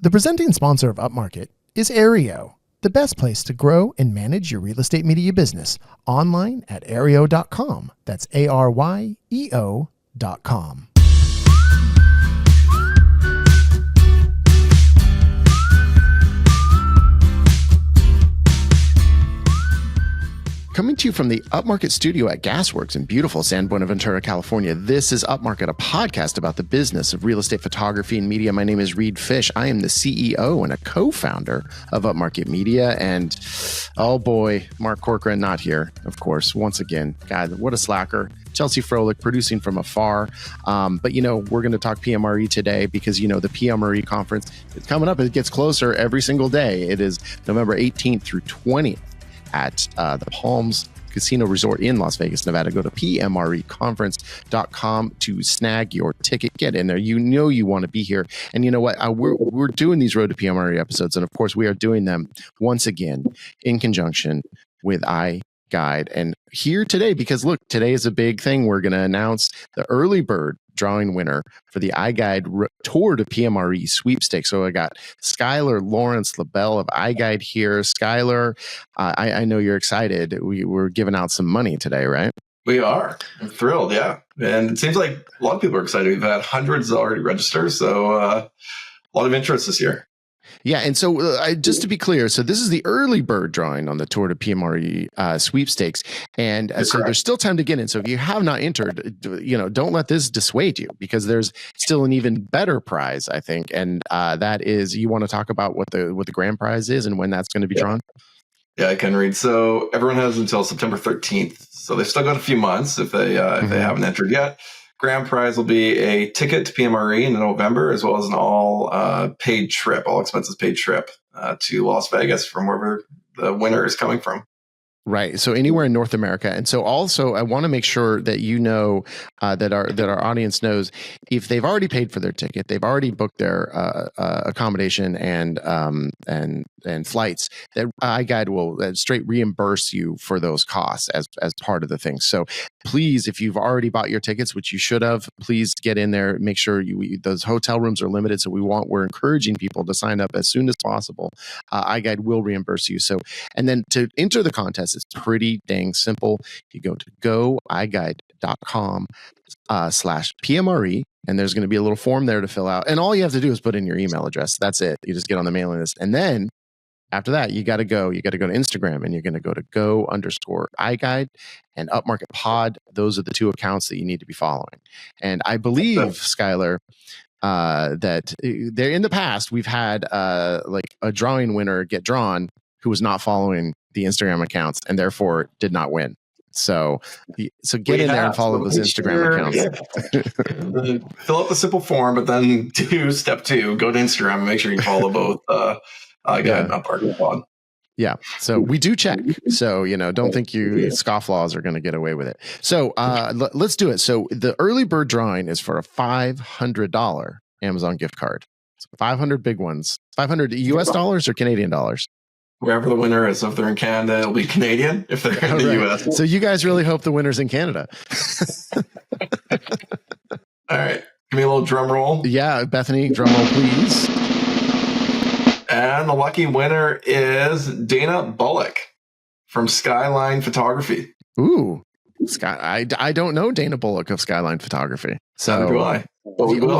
The presenting sponsor of Upmarket is Aereo, the best place to grow and manage your real estate media business online at aereo.com. That's ARYEO.com. Coming to you from the Upmarket studio at Gasworks in beautiful San Buenaventura, California, this is Upmarket, a podcast about the business of real estate photography and media. My name is Reed Fish. I am the CEO and a co-founder of Upmarket Media. And oh boy, Mark Corcoran not here, of course, once again. God, what a slacker. Chelsea Froelich producing from afar. But, we're going to talk PMRE today because, the PMRE conference is coming up. It gets closer every single day. It is November 18th through 20th. At the Palms Casino Resort in Las Vegas, Nevada. Go to PMREconference.com to snag your ticket. Get in there. You want to be here. And you know what? We're doing these Road to PMRE episodes. And of course, we are doing them once again in conjunction with iGUIDE. And here today, because look, today is a big thing. We're going to announce the early bird drawing winner for the iGUIDE Tour to PMRE sweepstakes. So I got Skylar Lawrence LaBelle of iGUIDE here. Skylar, I know you're excited. We're giving out some money today, right? We are. I'm thrilled, yeah. And it seems like a lot of people are excited. We've had hundreds already register, so a lot of interest this year. Yeah, and so just to be clear, so this is the early bird drawing on the Tour to PMRE sweepstakes, and so there's still time to get in. So if you have not entered, don't let this dissuade you because there's still an even better prize, I think, and that is you want to talk about what the grand prize is and when that's going to be drawn. Yeah, I can read. So everyone has until September 13th, so they've still got a few months if they haven't entered yet. Grand prize will be a ticket to PMRE in November, as well as an all expenses paid trip to Las Vegas from wherever the winner is coming from. Right. So anywhere in North America. And so also I want to make sure that that our audience knows if they've already paid for their ticket, they've already booked their accommodation and flights, that iGUIDE will straight reimburse you for those costs as part of the thing. So please, if you've already bought your tickets, which you should have, please get in there. Make sure those hotel rooms are limited. So we're encouraging people to sign up as soon as possible. iGUIDE will reimburse you. So, and then to enter the contest, it's pretty dang simple. You go to iGUIDE.com/PMRE, and there's going to be a little form there to fill out. And all you have to do is put in your email address. That's it. You just get on the mailing list. And then after that, you got to go to Instagram, and you're going to go to go_iGUIDE and Upmarket Pod. Those are the two accounts that you need to be following. And I believe, Skylar, that there in the past, we've had like a drawing winner get drawn who was not following the Instagram accounts and therefore did not win. So get in there and follow those Instagram accounts. Yeah. Fill out the simple form, but then step two, go to Instagram and make sure you follow both iGUIDE and Upmarket Pod. Yeah. So we do check. So, don't think you scofflaws are going to get away with it. So let's do it. So the early bird drawing is for a $500 Amazon gift card. So 500 big ones. 500 US dollars or Canadian dollars? Wherever the winner is. So if they're in Canada, it'll be Canadian. If they're in the US. So you guys really hope the winner's in Canada. All right. Give me a little drum roll. Yeah, Bethany, drum roll, please. And the lucky winner is Dana Bullock from Skyline Photography. Ooh. I don't know Dana Bullock of Skyline Photography. So neither do I.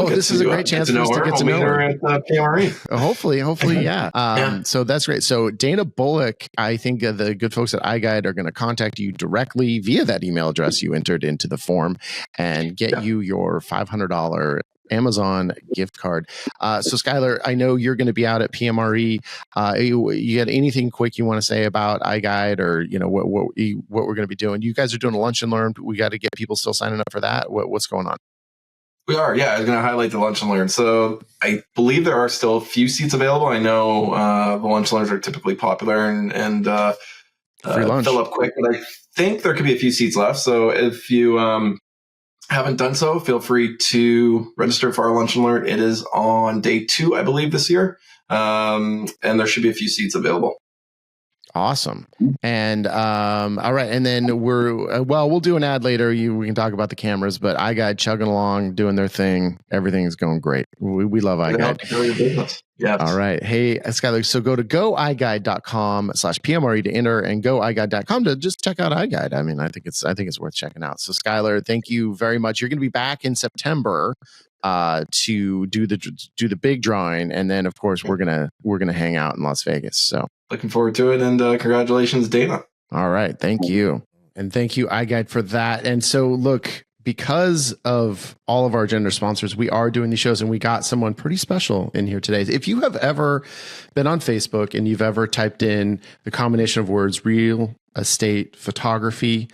This is a great chance for us to get to know her at PMRE. Hopefully, yeah. So that's great. So Dana Bullock, I think the good folks at iGUIDE are going to contact you directly via that email address you entered into the form and get you your $500 Amazon gift card. So Skylar, I know you're going to be out at PMRE. You got anything quick you want to say about iGUIDE or what we're going to be doing? You guys are doing a lunch and learn. We got to get people still signing up for that. What's going on? We are, yeah. I was going to highlight the lunch and learn. So I believe there are still a few seats available. I know the lunch and learns are typically popular and fill up quick, but I think there could be a few seats left. So if you haven't done so, feel free to register for our lunch and learn. It is on day 2, I believe, this year. And there should be a few seats available. Awesome. And all right, and then we'll do an ad later. We can talk about the cameras, but iGUIDE chugging along, doing their thing. Everything's going great. We love iGUIDE. Yes. All right. Hey, Skylar, so go to goiguide.com/PMRE to enter, and goiguide.com to just check out iGUIDE. I mean, I think it's worth checking out. So Skylar, thank you very much. You're going to be back in September to do the big drawing, and then of course we're gonna hang out in Las Vegas. So looking forward to it, and congratulations, Dana. All right, thank you, and thank you, iGUIDE, for that. And so look, because of all of our gender sponsors, we are doing these shows, and we got someone pretty special in here today. If you have ever been on Facebook and you've ever typed in the combination of words real estate photography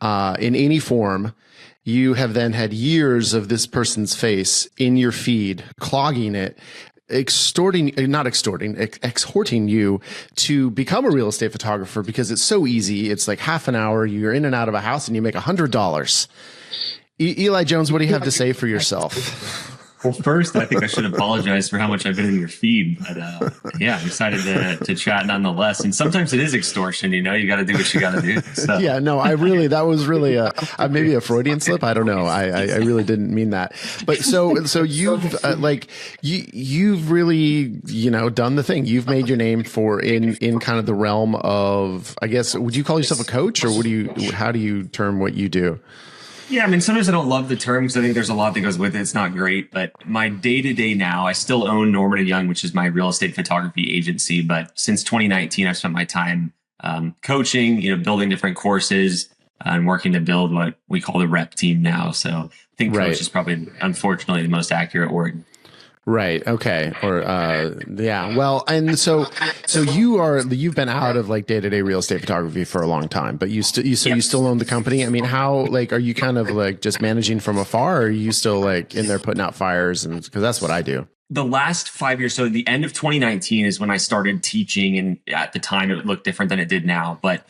in any form, you have then had years of this person's face in your feed, clogging it, exhorting you to become a real estate photographer, because it's so easy. It's like half an hour, you're in and out of a house, and you make $100. Eli Jones, what do you have to say for yourself? Well, first, I think I should apologize for how much I've been in your feed, but yeah, I'm excited to chat nonetheless. And sometimes it is extortion, you got to do what you got to do. So. Yeah, no, that was really maybe a Freudian slip. I don't know. I really didn't mean that. But so you've you've really done the thing. You've made your name in kind of the realm of, I guess, would you call yourself a coach, or how do you term what you do? Yeah, I mean, sometimes I don't love the term because I think there's a lot that goes with it. It's not great, but my day-to-day now, I still own Norman & Young, which is my real estate photography agency. But since 2019, I've spent my time coaching, building different courses and working to build what we call the rep team now. So I think coach is probably, unfortunately, the most accurate word. Right. Okay. Or yeah. Well, and so you've been out of like day-to-day real estate photography for a long time, but you still own the company. I mean, how, like, are you kind of like just managing from afar, or are you still like in there putting out fires? And because that's what I do. The last 5 years, so the end of 2019 is when I started teaching, and at the time it looked different than it did now. But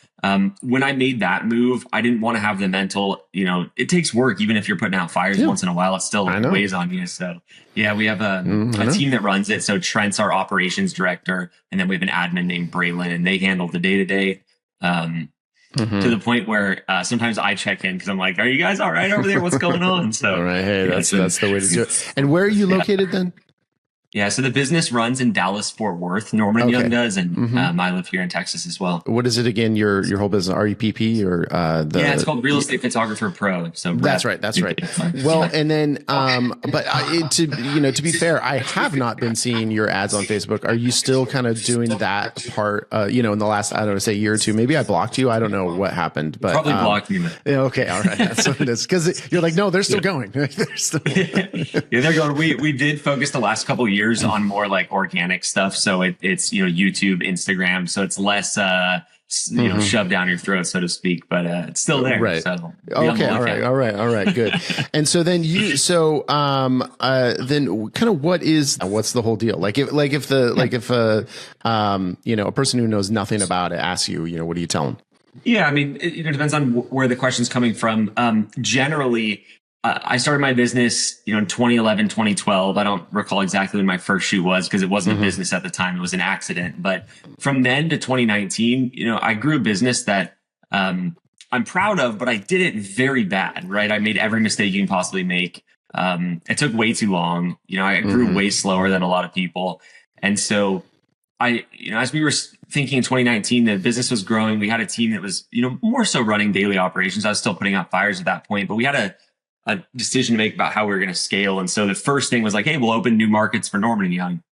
when I made that move, I didn't want to have the mental, it takes work. Even if you're putting out fires once in a while, it still weighs on you. So yeah, we have a team that runs it. So Trent's our operations director, and then we have an admin named Braylon, and they handle the day-to-day. To the point where sometimes I check in because I'm like, "Are you guys all right over there? What's going on?" So all right, hey, that's the way to do it. And where are you located then? Yeah, so the business runs in Dallas, Fort Worth. Norman & Young does, and I live here in Texas as well. What is it again? Your whole business, REPP, or yeah, it's called Real Estate Photographer Pro. So that's right. Well, and then, but to be fair, I have not been seeing your ads on Facebook. Are you still kind of doing that part? In the last, I don't know, say year or two. Maybe I blocked you. I don't know what happened, but probably blocked me. Yeah, okay, all right, that's what it is. Because you're like, no, they're still going. They're still. Yeah, they're going. We did focus the last couple of years on more like organic stuff, so it's YouTube, Instagram, so it's less shoved down your throat, so to speak, but it's still there. Right. So okay. All right. Good. And so then then kind of what's the whole deal? Like if a person who knows nothing about it asks you, what do you tell them? Yeah, I mean, it depends on where the question's coming from. Generally, I started my business, in 2011, 2012. I don't recall exactly when my first shoot was because it wasn't a business at the time. It was an accident. But from then to 2019, I grew a business that I'm proud of, but I did it very bad, right? I made every mistake you can possibly make. It took way too long. I grew way slower than a lot of people. And so as we were thinking in 2019, the business was growing. We had a team that was, more so running daily operations. I was still putting out fires at that point, but we had a decision to make about how we were going to scale. And so the first thing was like, hey, we'll open new markets for Norman & Young.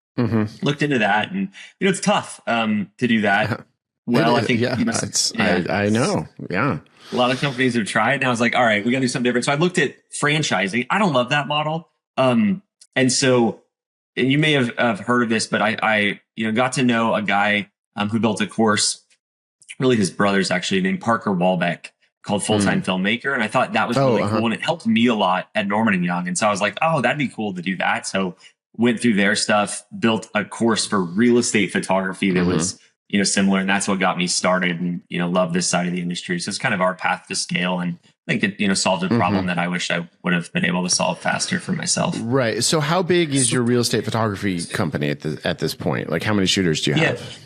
Looked into that, and it's tough to do that. Well, I think I know. Yeah. A lot of companies have tried, and I was like, all right, we got to do something different. So I looked at franchising. I don't love that model. And you may have heard of this, but I got to know a guy who built a course, really his brother's actually, named Parker Walbeck, called Full-Time Filmmaker. And I thought that was really cool. And it helped me a lot at Norman & Young. And so I was like, oh, that'd be cool to do that. So went through their stuff, built a course for real estate photography that was, similar. And that's what got me started and, love this side of the industry. So it's kind of our path to scale. And I think it, solved a problem that I wish I would have been able to solve faster for myself. Right. So how big is your real estate photography company at this point? Like how many shooters do you have?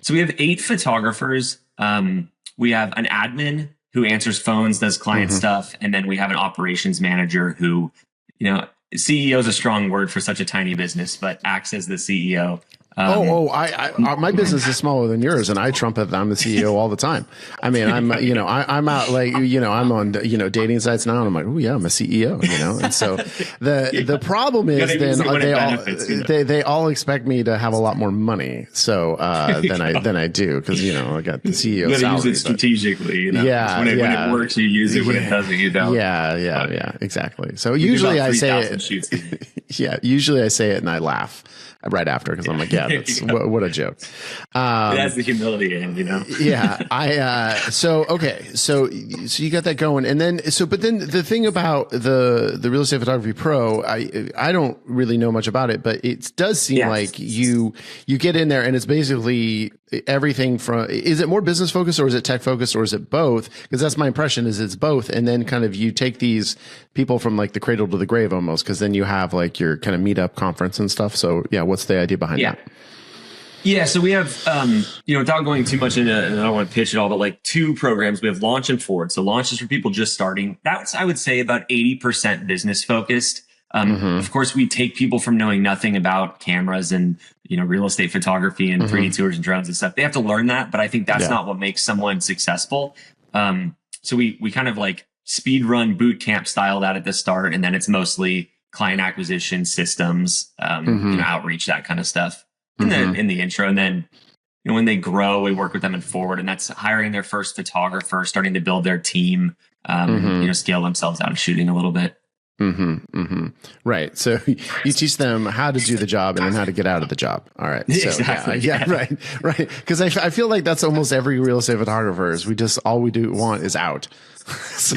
So we have 8 photographers. We have an admin who answers phones, does client stuff. And then we have an operations manager who, CEO is a strong word for such a tiny business, but acts as the CEO. My business is smaller than yours, and I trumpet that I'm the CEO all the time. I mean, I'm out like, I'm on, dating sites now, and I'm like, oh yeah, I'm a CEO, and so the problem is then they all expect me to have a lot more money. So, than I do. Cause I got the CEO you salary. Use it strategically, when it works, you use it. When it doesn't, you don't. Yeah, exactly. So usually I say it. Usually I say it and I laugh right after, because I'm like, yeah, that's what a joke. That's the humility end, Yeah, so you got that going, and then but then the thing about the Real Estate Photography Pro, I don't really know much about it, but it does seem like you get in there and it's basically everything from, is it more business focused or is it tech focused or is it both? Because that's my impression, is it's both, and then kind of you take these people from like the cradle to the grave almost, because then you have like your kind of meetup conference and stuff. So yeah, what's the idea behind that? Yeah, so we have, without going too much into, I don't want to pitch it all, but like 2 programs. We have Launch and Forward. So Launch is for people just starting. That's, I would say, about 80% business focused. Of course, we take people from knowing nothing about cameras and, real estate photography and 3D tours and drones and stuff. They have to learn that, but I think that's not what makes someone successful. So we kind of like speed run boot camp style that at the start, and then it's mostly client acquisition systems, outreach, that kind of stuff in the intro. And then, when they grow, we work with them in Forward, and that's hiring their first photographer, starting to build their team, scale themselves out of shooting a little bit. Right. So you teach them how to do the job and then how to get out of the job. All right. So, exactly. Right. Because I feel like that's almost every real estate photographer is all we want is out. So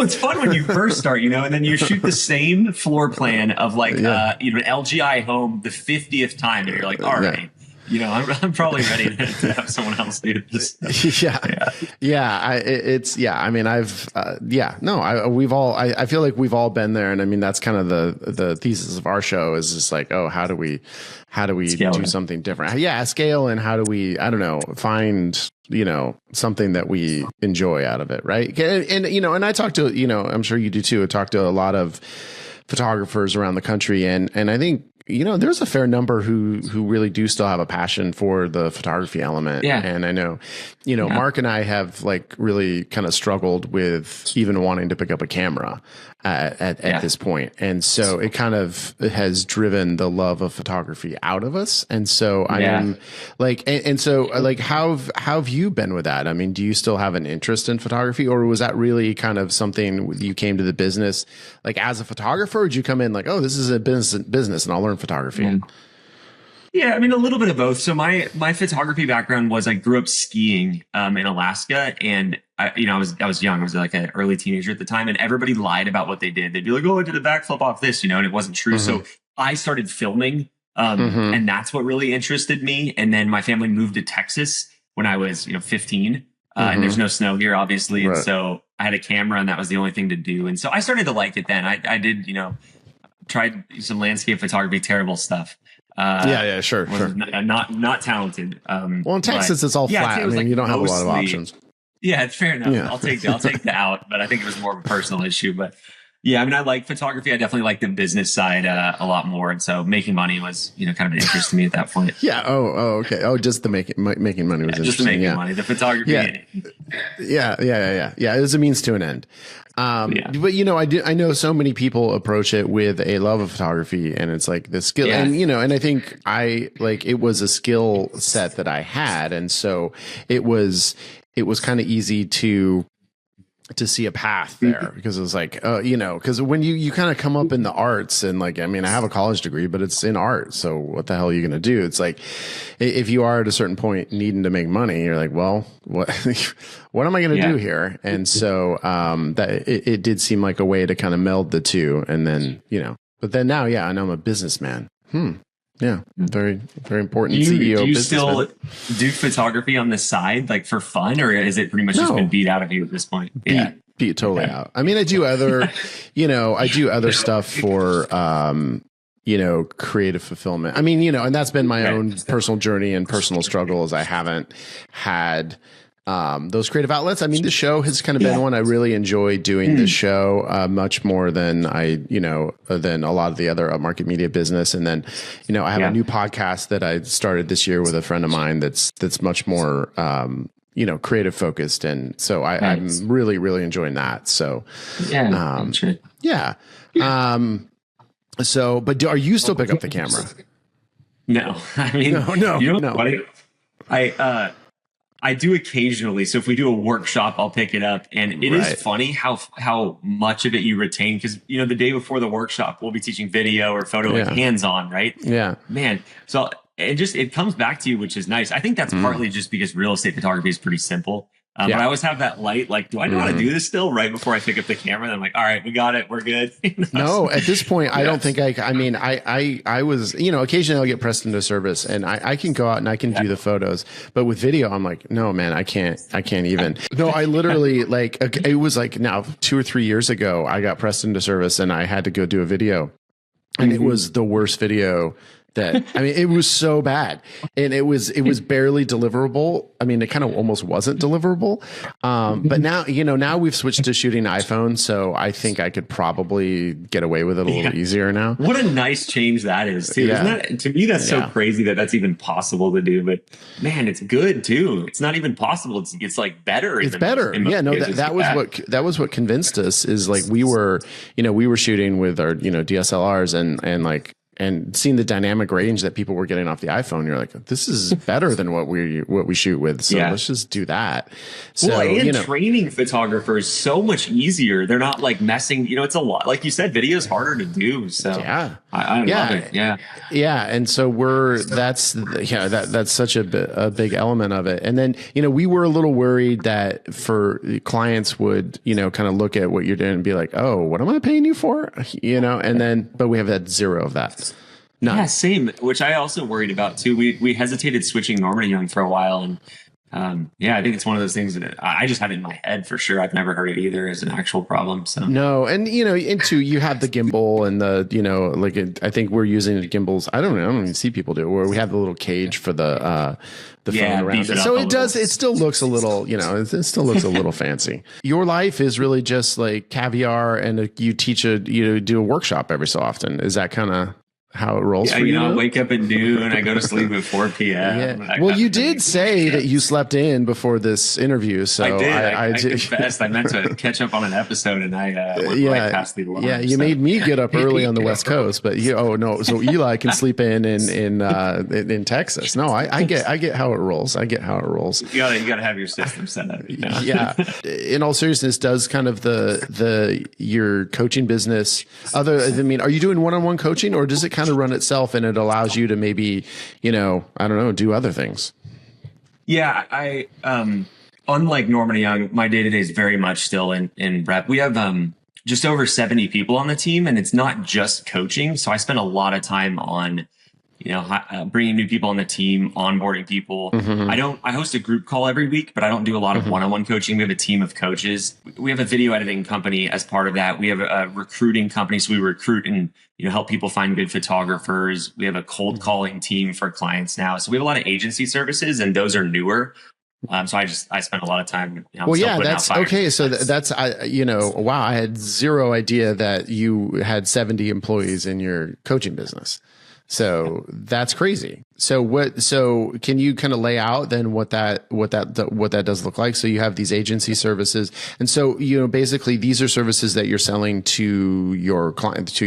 it's fun when you first start, and then you shoot the same floor plan of like, an LGI home the 50th time, and you're like, all right. I'm probably ready to have someone else do this. I feel like we've all been there. And I mean, that's kind of the thesis of our show is just like, oh, how do we do something different? Yeah. Scale. And how do we, find, something that we enjoy out of it. Right. And I talk to, I'm sure you do too. I talk to a lot of photographers around the country. And I think, there's a fair number who really do still have a passion for the photography element. Yeah. And I know, Mark and I have like really kind of struggled with even wanting to pick up a camera at this point. And so it kind of has driven the love of photography out of us. And so I am like, how have you been with that? I mean, do you still have an interest in photography, or was that really kind of something you came to the business like as a photographer? Or did you come in like, oh, this is a business and I'll learn photography? Yeah, I mean, a little bit of both. So my photography background was I grew up skiing in Alaska, and I was young. I was like an early teenager at the time, and everybody lied about what they did. They'd be like, "Oh, I did a backflip off this," and it wasn't true. So I started filming, and that's what really interested me. And then my family moved to Texas when I was 15, and there's no snow here, obviously, and so I had a camera, and that was the only thing to do. And so I started to like it. Then I did tried some landscape photography, terrible stuff. Sure. Not talented. Well, in Texas, it's all flat. I mean, you don't have a lot of options. Yeah, it's fair enough. Yeah. I'll take the out, but I think it was more of a personal issue. But yeah, I mean, I like photography. I definitely like the business side a lot more, and so making money was kind of an interest to me at that point. Yeah. Oh, okay. Oh, just the making money was just the making money. The photography. Yeah. It was a means to an end. But I know so many people approach it with a love of photography, and it's like the skill, and and I think it was a skill set that I had, and so it was kind of easy to see a path there, because it was like, because when you kind of come up in the arts, and like, I mean, I have a college degree, but it's in art. So what the hell are you going to do? It's like, if you are at a certain point needing to make money, you're like, well, what am I going to do here? And so, that it did seem like a way to kind of meld the two. And then, but then now, I know I'm a businessman. Yeah. Very, very important. Do CEO. You still do photography on the side, like for fun, or is it pretty much just been beat out of you at this point? Beat totally out. I mean, I do other, I do other stuff for, creative fulfillment. I mean, and that's been my own personal journey and personal struggle, as I haven't had those creative outlets. I mean, the show has kind of been one. I really enjoy doing this show much more than than a lot of the other Upmarket media business. And then, I have a new podcast that I started this year with a friend of mine that's much more, creative focused. And so I'm really, really enjoying that. So, So, but are you still pick up the camera? No, I mean, no. I do occasionally. So if we do a workshop, I'll pick it up, and it is funny how much of it you retain, because the day before the workshop, we'll be teaching video or photo, like hands-on, right? Yeah, man. So it comes back to you, which is nice. I think that's partly just because real estate photography is pretty simple. But I always have that light, like, do I know how to do this still? Right before I pick up the camera, and I'm like, all right, we got it, we're good. No, at this point, I don't think I was, occasionally I'll get pressed into service, and I can go out and I can do the photos, but with video, I'm like, no, man, I can't even. No, I literally it was like now 2 or 3 years ago, I got pressed into service and I had to go do a video, and it was the worst video. It was so bad, and it was barely deliverable. I mean, it kind of almost wasn't deliverable. But now, now we've switched to shooting iPhone. So I think I could probably get away with it a little easier now. What a nice change that is too. Isn't that, to me, that's so crazy that that's even possible to do, but man, it's good too. It's not even possible. It's like better. It's better. That was what convinced us, is like, we were shooting with our, DSLRs and seeing the dynamic range that people were getting off the iPhone. You're like, this is better than what we shoot with. So let's just do that. So, training photographers so much easier. They're not like messing, it's a lot, like you said, video is harder to do. So I love it. Yeah. And so that's such a big element of it. And then, we were a little worried that for clients would, kind of look at what you're doing and be like, oh, what am I paying you for? And then, but we have had zero of that. None. Yeah, same, which I also worried about too. We hesitated switching Norman Young for a while. And I think it's one of those things that I just have it in my head for sure. I've never heard it either as an actual problem. So no. And, you have the gimbal and the, I think we're using the gimbals. I don't even see people do it, where we have the little cage for the phone around it. So it still looks a little, it still looks a little fancy. Your life is really just like caviar, and you teach do a workshop every so often. Is that kind of how it rolls for you? I wake up at noon and I go to sleep at 4 p.m. Yeah. Well, you did say that you slept in before this interview. So I did. I confessed. I meant to catch up on an episode, and I went right past the alarm. Yeah, you made me get up early on the West Coast, but so Eli can sleep in Texas. No, I get how it rolls. I get how it rolls. You gotta have your system set up. Yeah. In all seriousness, does kind of your coaching business, are you doing one-on-one coaching, or does it kind of run itself and it allows you to maybe, I don't know, do other things? Yeah, I unlike Norman Young, my day-to-day is very much still in rep. We have just over 70 people on the team, and it's not just coaching. So I spend a lot of time on bringing new people on the team, onboarding people. Mm-hmm. I host a group call every week, but I don't do a lot of one-on-one coaching. We have a team of coaches. We have a video editing company as part of that. We have a recruiting company. So we recruit and, help people find good photographers. We have a cold calling team for clients now. So we have a lot of agency services, and those are newer. So I spent a lot of time. That's okay. So wow, I had zero idea that you had 70 employees in your coaching business. So that's crazy. So can you kind of lay out then what that does look like? So you have these agency services, and so basically these are services that you're selling to your client, to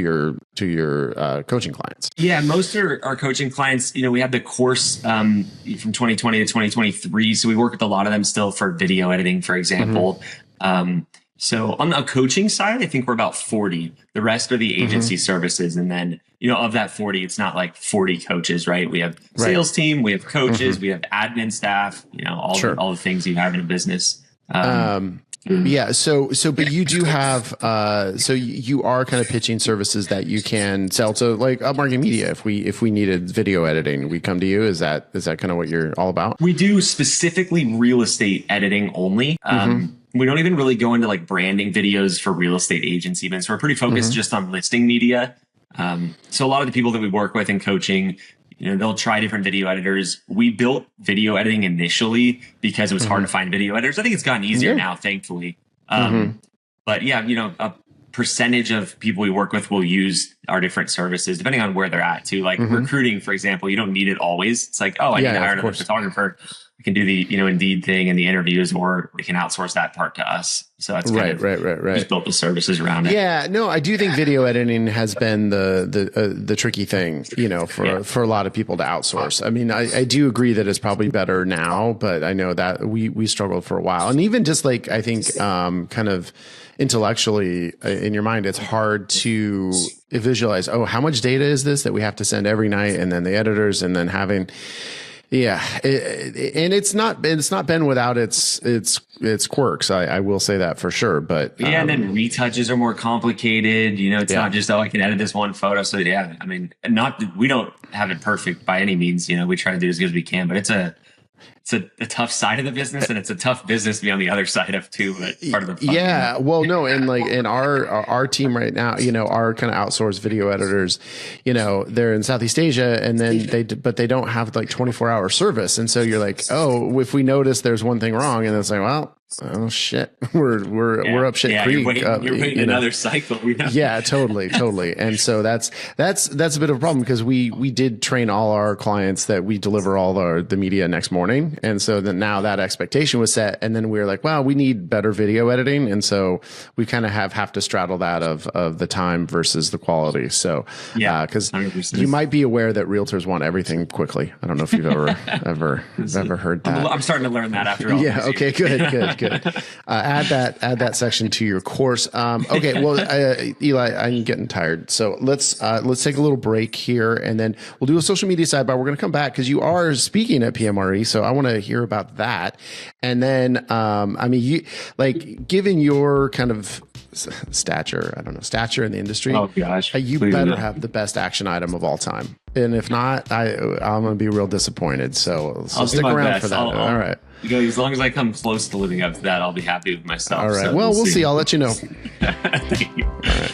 your coaching clients. Yeah, most are our coaching clients. We had the course from 2020 to 2023, so we work with a lot of them still for video editing, for example. Mm-hmm. So on the coaching side, I think we're about 40. The rest are the agency services. And then, of that 40, it's not like 40 coaches, right? We have sales team, we have coaches, we have admin staff, all the things you have in a business. Yeah. So, but you do have, so you are kind of pitching services that you can sell to, like Upmarket Media. If we needed video editing, we come to you. Is that kind of what you're all about? We do specifically real estate editing only. We don't even really go into like branding videos for real estate agents even. So we're pretty focused just on listing media. So a lot of the people that we work with in coaching, they'll try different video editors. We built video editing initially because it was hard to find video editors. I think it's gotten easier now, thankfully. But yeah, a percentage of people we work with will use our different services depending on where they're at too. Like recruiting, for example, you don't need it always. It's like, I need to hire another photographer. We can do the Indeed thing and the interviews, or we can outsource that part to us. So that's right. Just built the services around it. Yeah, no, I do think video editing has been the tricky thing, for a lot of people to outsource. I mean, I do agree that it's probably better now, but I know that we struggled for a while, and even just like I think kind of intellectually in your mind, it's hard to visualize. Oh, how much data is this that we have to send every night, and then the editors, and then having. Yeah, and it's not been without its quirks. I will say that for sure. But and then retouches are more complicated. It's not just I can edit this one photo. So yeah, I mean, we don't have it perfect by any means. We try to do as good as we can, but it's a tough side of the business, and it's a tough business to be on the other side of too. But part of the fun. Yeah, well, no, and like in our team right now, our kind of outsourced video editors, they're in Southeast Asia, and then they don't have like 24-hour service, and so you're like, oh, if we notice there's one thing wrong, and it's like, well, oh shit, we're up shit creek. You're waiting another cycle. Yeah, totally. And so that's a bit of a problem, because we did train all our clients that we deliver all the media next morning, and so then now that expectation was set, and then we were like, well, we need better video editing, and so we kind of have to straddle that of the time versus the quality. So because you might be aware that realtors want everything quickly. I don't know if you've ever heard that. I'm starting to learn that after all. Yeah. Okay. Good. Add that section to your course. Okay. Well, Eli, I'm getting tired, so let's take a little break here, and then we'll do a social media sidebar. We're going to come back because you are speaking at PMRE, so I want to hear about that. And then, you given your kind of stature in the industry. Oh gosh, you better have the best action item of all time. And if not, I'm going to be real disappointed. So stick around for that. All right. As long as I come close to living up to that, I'll be happy with myself. All right. So we'll see. I'll let you know. Thank you. All right.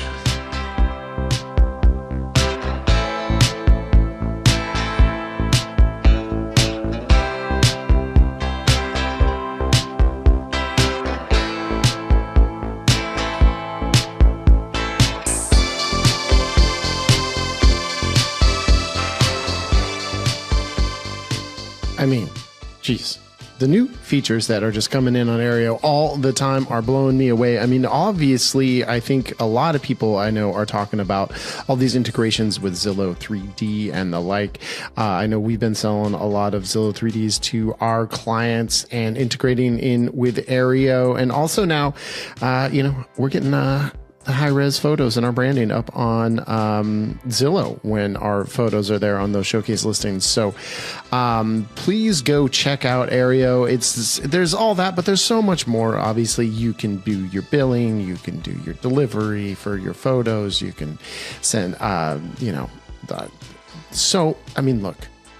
I mean, geez. The new features that are just coming in on Aereo all the time are blowing me away. I mean, obviously, I think a lot of people I know are talking about all these integrations with Zillow 3D and the like. I know we've been selling a lot of Zillow 3Ds to our clients and integrating in with Aereo. And also now, we're getting the high-res photos and our branding up on Zillow when our photos are there on those showcase listings. So please go check out Aereo. There's all that, but there's so much more. Obviously, you can do your billing, you can do your delivery for your photos, you can send, so, I mean, look,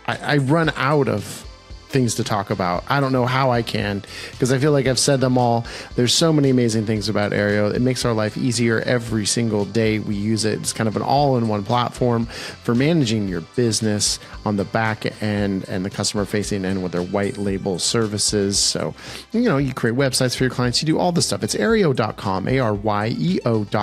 I run out of things to talk about. I don't know how I can, because I feel like I've said them all. There's so many amazing things about Aereo. It makes our life easier every single day we use it. It's kind of an all-in-one platform for managing your business on the back end and the customer facing end with their white label services. So, you create websites for your clients, you do all this stuff. It's aereo.com, ARYEO.com.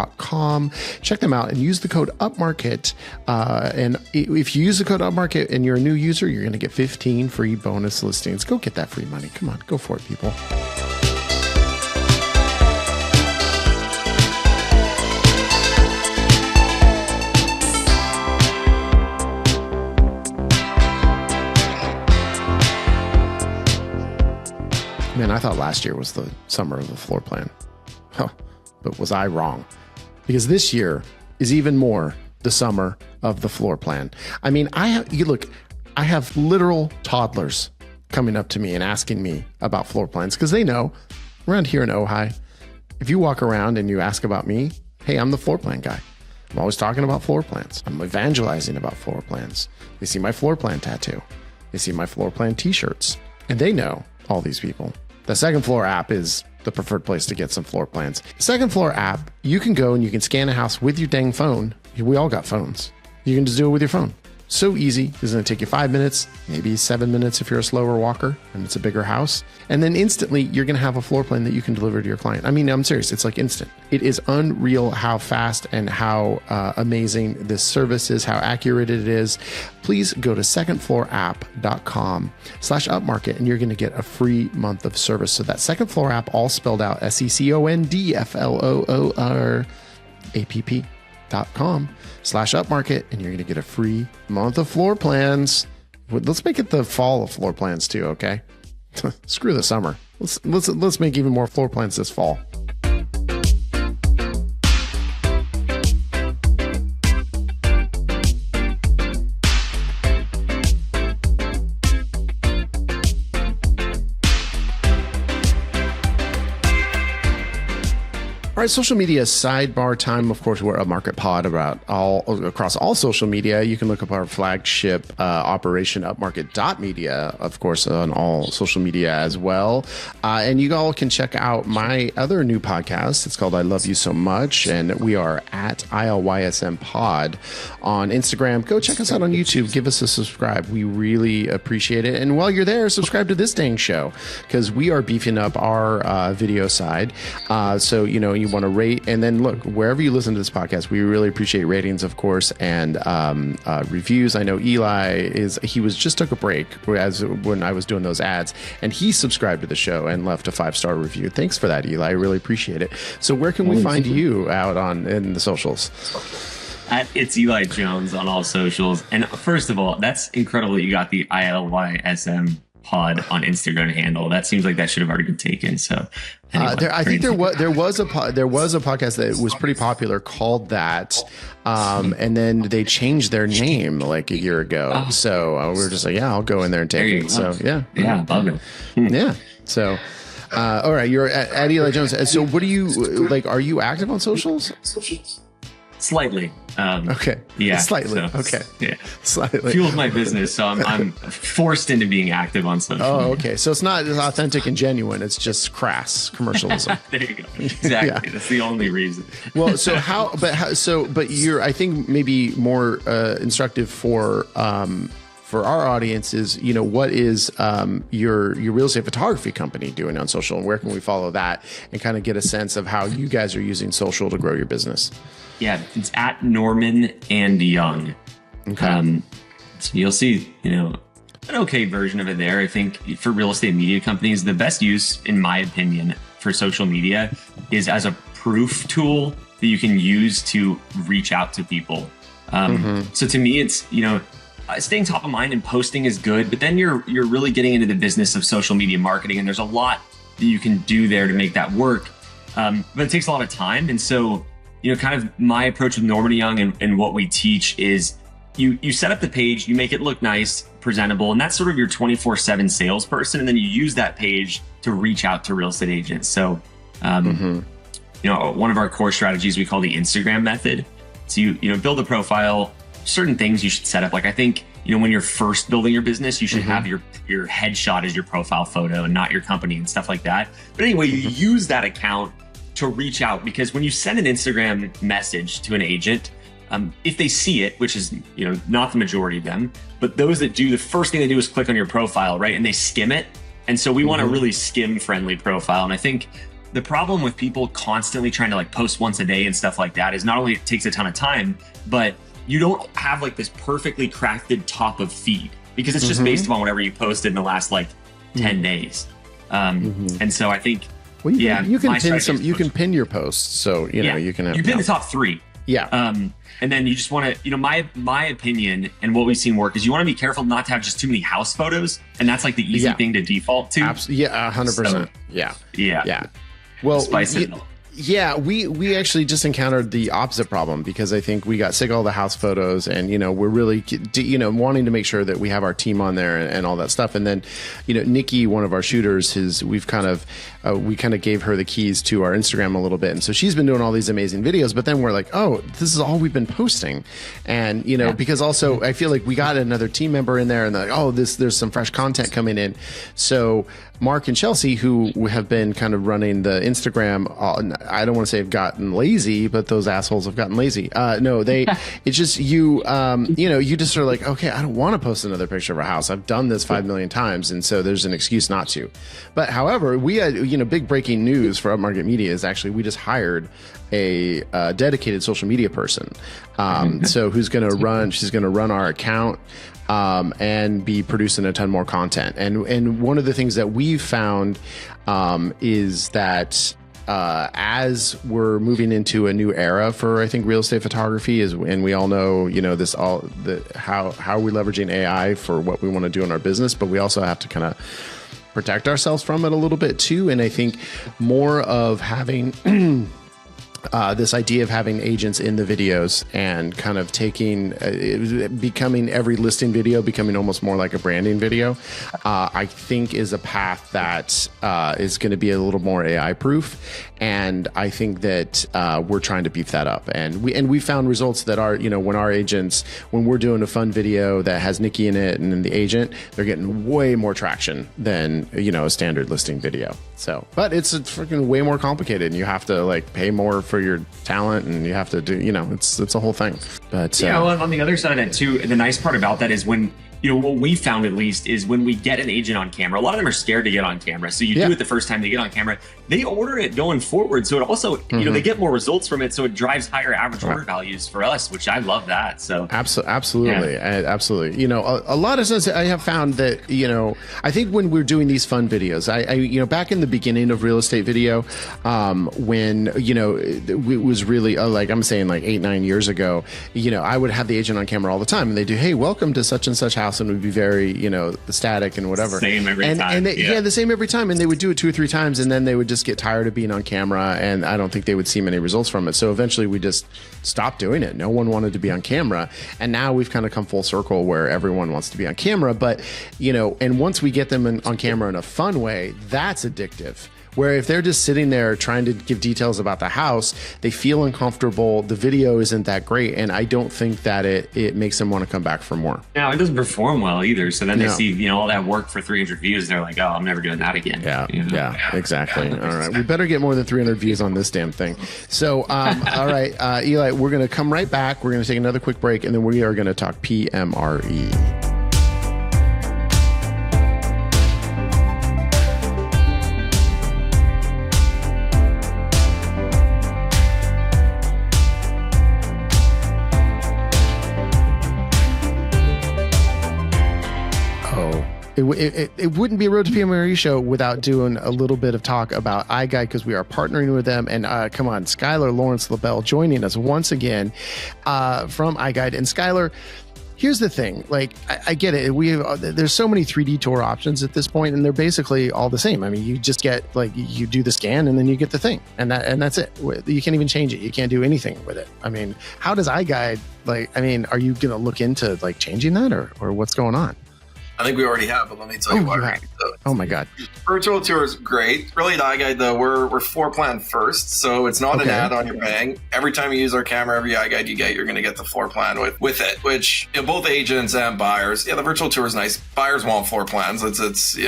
Check them out and use the code Upmarket. And if you use the code Upmarket and you're a new user, you're going to get 15 free bonus listings. Go get that free money. Come on, go for it, people. Man, I thought last year was the summer of the floor plan. But was I wrong? Because this year is even more the summer of the floor plan. I mean, I have literal toddlers coming up to me and asking me about floor plans, because they know around here in Ojai, if you walk around and you ask about me, hey, I'm the floor plan guy. I'm always talking about floor plans. I'm evangelizing about floor plans. They see my floor plan tattoo. They see my floor plan t-shirts, and they know all these people. The Second Floor app is the preferred place to get some floor plans. The Second Floor app, you can go and you can scan a house with your dang phone We all got phones. You can just do it with your phone. So easy. It's going to take you 5 minutes, maybe 7 minutes if you're a slower walker and it's a bigger house. And then instantly you're going to have a floor plan that you can deliver to your client. I mean, I'm serious. It's like instant. It is unreal how fast and how amazing this service is, how accurate it is. Please go to secondfloorapp.com/upmarket and you're going to get a free month of service. So that Second Floor app, all spelled out, secondfloorapp.com/upmarket, and you're going to get a free month of floor plans. Let's make it the fall of floor plans too, okay? Screw the summer. Let's make even more floor plans this fall. All right, social media sidebar time. Of course, we're Upmarket Pod across all social media. You can look up our flagship operation, upmarket.media, of course, on all social media as well. And you all can check out my other new podcast. It's called I Love You So Much, and we are at ILYSM Pod on Instagram. Go check us out on YouTube. Give us a subscribe. We really appreciate it. And while you're there, subscribe to this dang show because we are beefing up our video side. So, you want to rate, and then look, wherever you listen to this podcast, we really appreciate ratings, of course, and reviews. I know Eli just took a break when I was doing those ads, and he subscribed to the show and left a 5-star review. Thanks for that, Eli. I really appreciate it. So where can we find you out in the socials? It's Eli Jones on all socials. And first of all, that's incredible that you got the ILYSM Pod on Instagram handle. That seems like that should have already been taken. So anyway, I think there was a podcast that was pretty popular called that, and then they changed their name like a year ago. So we were just like, yeah, I'll go in there and take it. So yeah, love it. Yeah. So all right, you're at Eli Jones. So what do you like? Are you active on socials? Slightly. Okay. Yeah. Slightly. So, okay. Yeah. Slightly. Fuels my business, so I'm forced into being active on social media. Okay. So it's not authentic and genuine. It's just crass commercialism. There you go. Exactly. Yeah. That's the only reason. Well, so but you're, I think maybe more instructive for our audience is, what is your real estate photography company doing on social, and where can we follow that and kind of get a sense of how you guys are using social to grow your business? Yeah, it's at Norman and Young. Okay. So you'll see, an okay version of it there. I think for real estate media companies, the best use, in my opinion, for social media is as a proof tool that you can use to reach out to people. So to me, it's, staying top of mind and posting is good, but then you're really getting into the business of social media marketing, and there's a lot that you can do there to make that work. But it takes a lot of time. And so, kind of my approach with Norman Young and what we teach is you set up the page, you make it look nice, presentable, and that's sort of your 24/7 salesperson. And then you use that page to reach out to real estate agents. So, one of our core strategies we call the Instagram method. So you build a profile, certain things you should set up. Like I think, when you're first building your business, you should have your headshot as your profile photo and not your company and stuff like that. But anyway, you use that account to reach out, because when you send an Instagram message to an agent, if they see it, which is, not the majority of them, but those that do, the first thing they do is click on your profile, right? And they skim it. And so we want a really skim friendly profile. And I think the problem with people constantly trying to post once a day and stuff like that is not only it takes a ton of time, but you don't have this perfectly crafted top of feed, because it's just based upon whatever you posted in the last 10 days. And so I think, you can pin your posts. So, you can have, you pin the top 3. Yeah. And then you just want to, my opinion and what we've seen work is you want to be careful not to have just too many house photos. And that's the easy thing to default to. Absolutely. Yeah. 100%. So, yeah. Well, spice it up. Yeah, we actually just encountered the opposite problem, because I think we got sick of all the house photos, and we're really wanting to make sure that we have our team on there and all that stuff. And then Nikki, one of our shooters, we kind of gave her the keys to our Instagram a little bit, and so she's been doing all these amazing videos. But then we're like, oh, this is all we've been posting, and because also I feel like we got another team member in there, and they're like, oh, there's some fresh content coming in. So Mark and Chelsea, who have been kind of running the Instagram I don't want to say have gotten lazy, but those assholes have gotten lazy. No, it's just you you just are like, okay, I don't want to post another picture of a house. I've done this 5 million times. And so there's an excuse not to. But however, we had, big breaking news for Upmarket Media is actually we just hired a dedicated social media person. So she's going to run our account and be producing a ton more content. And one of the things that we've found is that as we're moving into a new era for, I think, real estate photography and we all know, how we're leveraging AI for what we want to do in our business, but we also have to kind of protect ourselves from it a little bit too. And I think more of having this idea of having agents in the videos and kind of becoming every listing video, becoming almost more like a branding video, I think is a path that is going to be a little more AI proof. And I think that we're trying to beef that up. And we found results that are, when we're doing a fun video that has Nikki in it and then the agent, they're getting way more traction than, a standard listing video. So, but it's freaking way more complicated and you have to pay more for your talent and you have to do, it's a whole thing. But on the other side of that too, the nice part about that is when, what we found at least is when we get an agent on camera, a lot of them are scared to get on camera. So you do it the first time they get on camera, they order it going forward. So it also, they get more results from it. So it drives higher average order values for us, which I love that. So absolutely. Yeah. Absolutely. A lot of times I have found that, I think when we're doing these fun videos, I back in the beginning of real estate video, when, it was really I'm saying 8-9 years ago, I would have the agent on camera all the time and they do, hey, welcome to such and such house, and would be very, static and whatever. Same every time. And the same every time. And they would do it 2 or 3 times and then they would just get tired of being on camera, and I don't think they would see many results from it. So eventually we just stopped doing it. No one wanted to be on camera. And now we've kind of come full circle where everyone wants to be on camera. But, and once we get them on camera in a fun way, that's addictive. Where if they're just sitting there trying to give details about the house, they feel uncomfortable. The video isn't that great. And I don't think that it makes them want to come back for more. No, it doesn't perform well either. So then they see, all that work for 300 views. They're like, oh, I'm never doing that again. Yeah, exactly. All right. We better get more than 300 views on this damn thing. So, all right, Eli, we're going to come right back. We're going to take another quick break, and then we are going to talk PMRE. It wouldn't be a Road to PMRE show without doing a little bit of talk about iGUIDE, because we are partnering with them. And come on, Skylar Lawrence LaBelle joining us once again from iGUIDE. And Skylar, here's the thing. I get it. There's so many 3D tour options at this point, and they're basically all the same. I mean, you just get you do the scan and then you get the thing, and that's it. You can't even change it. You can't do anything with it. I mean, how does iGUIDE are you going to look into changing that or what's going on? I think we already have, but let me tell you why. Oh my God. Virtual tour is great. Really, at iGUIDE, though, we're floor plan first. So it's not an add-on you're paying. Every time you use our camera, every iGUIDE you get, you're going to get the floor plan with it, which both agents and buyers, the virtual tour is nice. Buyers want floor plans. It's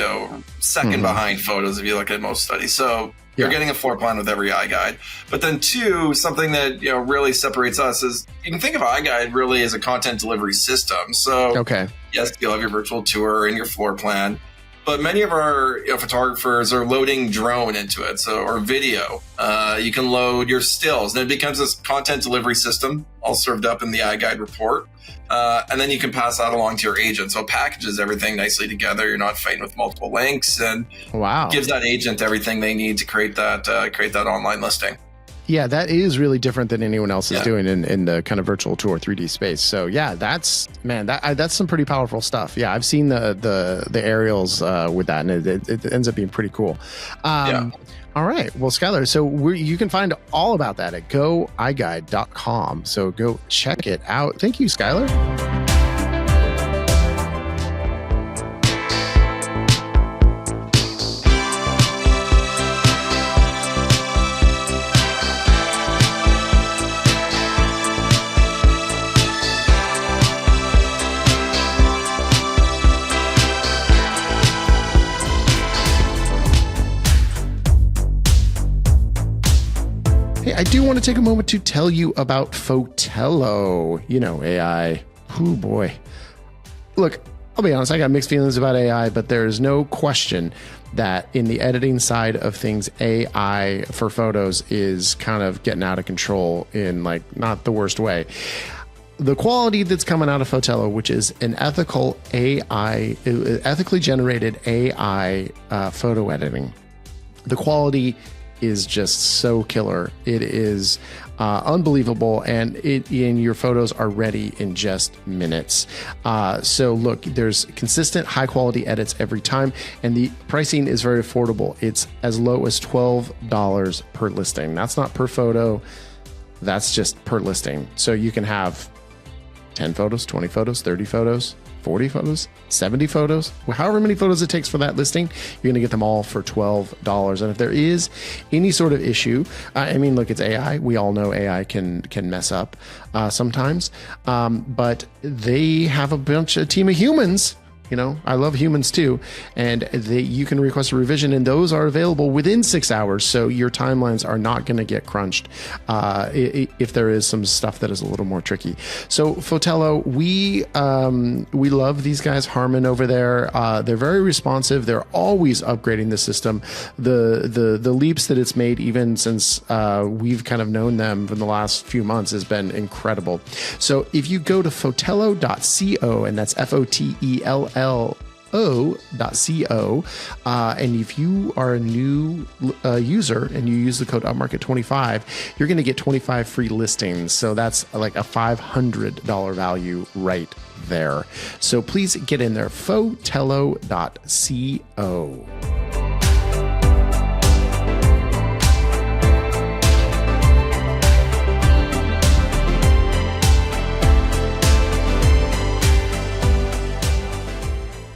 second behind photos if you look at most studies. So you're getting a floor plan with every iGUIDE. But then two, something that really separates us is you can think of iGUIDE really as a content delivery system. So yes, you'll have your virtual tour and your floor plan, but many of our photographers are loading drone into it, or video. You can load your stills, and it becomes this content delivery system all served up in the iGUIDE report. And then you can pass that along to your agent. So it packages everything nicely together. You're not fighting with multiple links, and gives that agent everything they need to create that online listing. Yeah, that is really different than anyone else is doing in the kind of virtual tour 3D space. So yeah, that's some pretty powerful stuff. Yeah, I've seen the aerials with that, and it ends up being pretty cool. All right. Well, Skylar, so you can find all about that at goiguide.com. So go check it out. Thank you, Skylar. I do want to take a moment to tell you about Fotello. You know, AI. Oh boy. Look, I'll be honest, I got mixed feelings about AI, but there is no question that in the editing side of things, AI for photos is kind of getting out of control in like not the worst way. The quality that's coming out of Fotello, which is an ethical AI, ethically generated AI photo editing, the quality is just so killer. It is unbelievable, and your photos are ready in just minutes. So look, there's consistent high quality edits every time, and the pricing is very affordable. It's as low as $12 per listing. That's not per photo. That's just per listing. So you can have 10 photos, 20 photos, 30 photos, 40 photos, 70 photos, however many photos it takes for that listing, you're going to get them all for $12. And if there is any sort of issue, I mean, look, it's AI. We all know AI can mess up sometimes, but they have a team of humans. You know, I love humans too. And you can request a revision, and those are available within 6 hours. So your timelines are not going to get crunched if there is some stuff that is a little more tricky. So Fotello, we love these guys, Harmon over there. They're very responsive. They're always upgrading the system. The leaps that it's made, even since we've kind of known them for the last few months, has been incredible. So if you go to fotello.co, and that's FOTELLO.co, and if you are a new user and you use the code Upmarket25, you're going to get 25 free listings. So that's like a $500 value right there. So please get in there, fotello.co.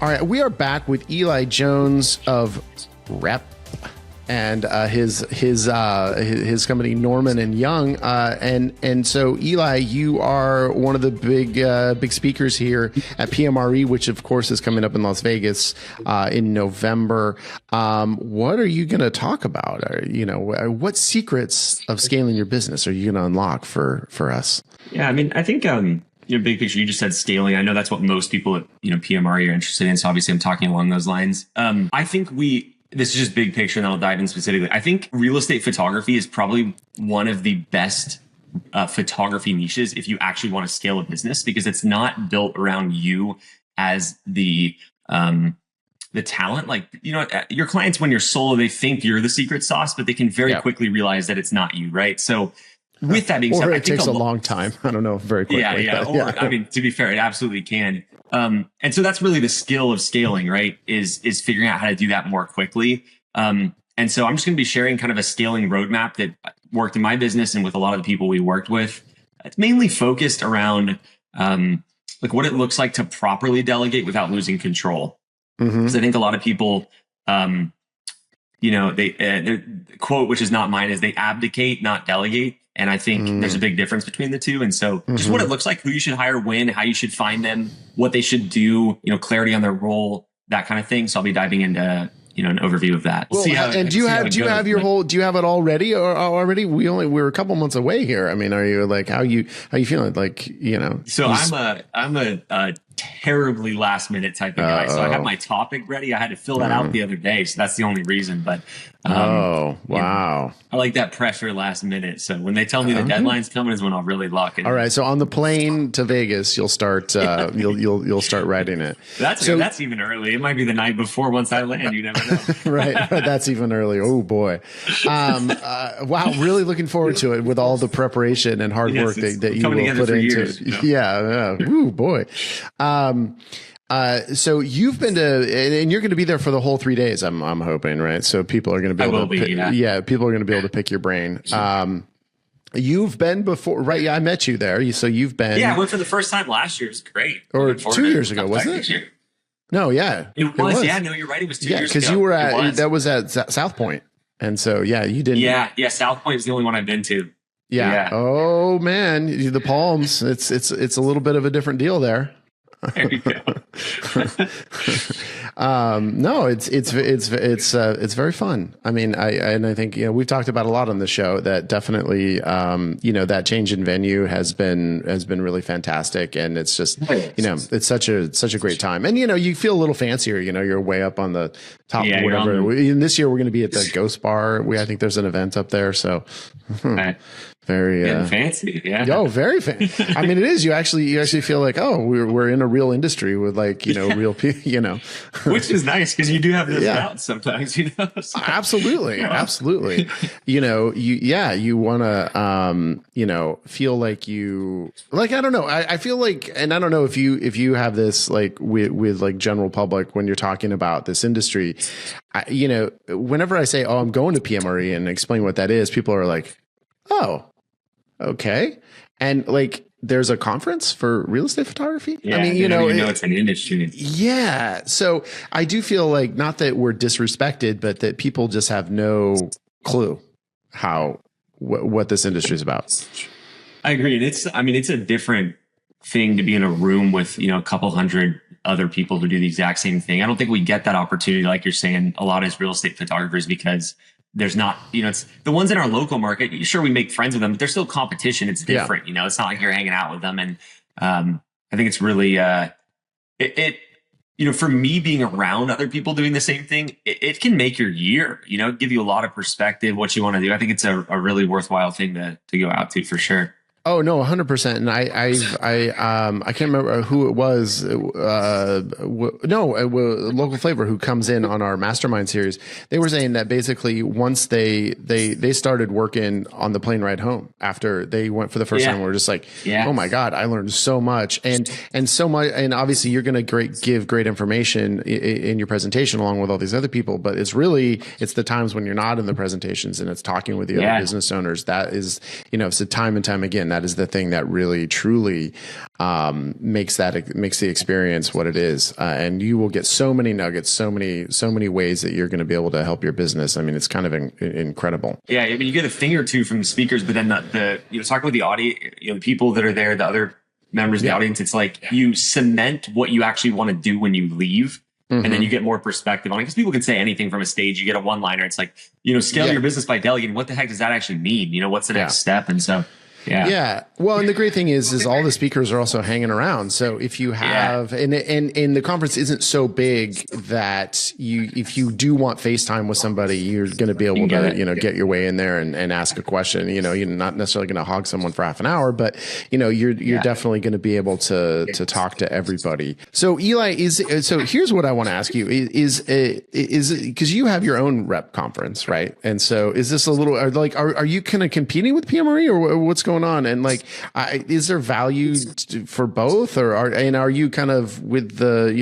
All right, we are back with Eli Jones of Rep and his company Norman and Young, and so Eli, you are one of the big speakers here at PMRE, which of course is coming up in Las Vegas in November. What are you going to talk about? What secrets of scaling your business are you going to unlock for us? Yeah, I mean, I think big picture, you just said scaling. I know that's what most people at PMRE are interested in. So obviously I'm talking along those lines. I think this is just big picture, and I'll dive in specifically. I think real estate photography is probably one of the best photography niches if you actually want to scale a business, because it's not built around you as the talent. Like, your clients, when you're solo, they think you're the secret sauce, but they can very quickly realize that it's not you, right? So with that being said, it takes a long time. I don't know, very quickly. Yeah. I mean, to be fair, it absolutely can. And so that's really the skill of scaling, right? Is figuring out how to do that more quickly. And so I'm just going to be sharing kind of a scaling roadmap that worked in my business and with a lot of the people we worked with. It's mainly focused around like what it looks like to properly delegate without losing control. Because I think a lot of people, the quote, which is not mine, is they abdicate, not delegate. And I think there's a big difference between the two. And so just what it looks like, who you should hire, when, how you should find them, what they should do, clarity on their role, that kind of thing. So I'll be diving into, an overview of that. Well, do you have it all ready or already? We're a couple months away here. I mean, are you like, how you feeling? Like, So I'm a terribly last minute type of guy. So I have my topic ready. I had to fill that out the other day. So that's the only reason. But wow. I like that pressure last minute. So when they tell me the deadline's coming is when I'll really lock it. All right. So on the plane to Vegas, you'll start you'll start writing it. That's even early. It might be the night before once I land. You never know. Right. That's even early. Oh boy. Wow. Really looking forward to it with all the preparation and hard work that you will put into it. Yeah. Ooh, boy. So you've been to, and you're going to be there for the whole 3 days. I'm hoping, right? So people are going to be able to, people are going to be able to pick your brain. You've been before, right? Yeah, I met you there. So you've been. Yeah, I went for the first time last year. It was great. Or 2 years ago, wasn't it? No, yeah. It was. Yeah, no, you're right. It was 2 years ago. Yeah, because you were that was at South Point. And so, yeah, you didn't. Yeah. South Point is the only one I've been to. Yeah. Oh man, the Palms. It's a little bit of a different deal there. There you go. No, it's very fun. I mean, I think, we've talked about a lot on the show that definitely, that change in venue has been really fantastic. And it's just, it's such a great time. And, you feel a little fancier, you're way up on the top of whatever. And this year we're going to be at the Ghost Bar. I think there's an event up there. So very fancy. Yeah. Oh, very fancy. I mean, it is. You actually feel like, oh, we're in a real industry with real people, which is nice because you do have those doubts sometimes, So. Absolutely. You want to, feel like I don't know. I feel like, and I don't know if you have this with general public when you're talking about this industry, whenever I say, oh, I'm going to PMRE and explain what that is, people are like, oh, okay. And there's a conference for real estate photography. Yeah, I mean, know it's an industry. Yeah. So I do feel like not that we're disrespected, but that people just have no clue what this industry is about. I agree. And it's a different thing to be in a room with, a couple hundred other people who do the exact same thing. I don't think we get that opportunity, like you're saying, a lot as real estate photographers, because there's not, it's the ones in our local market. Sure, we make friends with them, but there's still competition. It's different, it's not like you're hanging out with them. And I think it's really, for me, being around other people doing the same thing, it can make your year, give you a lot of perspective, what you want to do. I think it's a really worthwhile thing to go out to for sure. Oh no, 100%. And I can't remember who it was. Local Flavor, who comes in on our mastermind series. They were saying that basically once they started working on the plane ride home after they went for the first time, we were just like, oh my God, I learned so much and so much. And obviously you're going to give great information in your presentation along with all these other people, but it's the times when you're not in the presentations and it's talking with the other business owners. That is, so time and time again, that is the thing that really truly makes the experience what it is, and you will get so many nuggets, so many ways that you're going to be able to help your business. I mean, it's kind of incredible. Yeah, I mean, you get a thing or two from speakers, but then the talking with the audience, the people that are there, the other members of the audience, it's like you cement what you actually want to do when you leave. Mm-hmm. And then you get more perspective on it, because people can say anything from a stage. You get a one-liner. It's like, scale your business by delegating. What the heck does that actually mean? What's the next step? And so. Yeah. Well, and the great thing is all the speakers are also hanging around. So if you have, and the conference isn't so big that if you do want FaceTime with somebody, you're going to be able to, get your way in there and ask a question. You're not necessarily going to hog someone for half an hour, but you're definitely going to be able to talk to everybody. So Eli, so here's what I want to ask you is because you have your own rep conference, right? And so is this a little are you kind of competing with PMRE or what's going on? And is there value for both, or are you kind of with the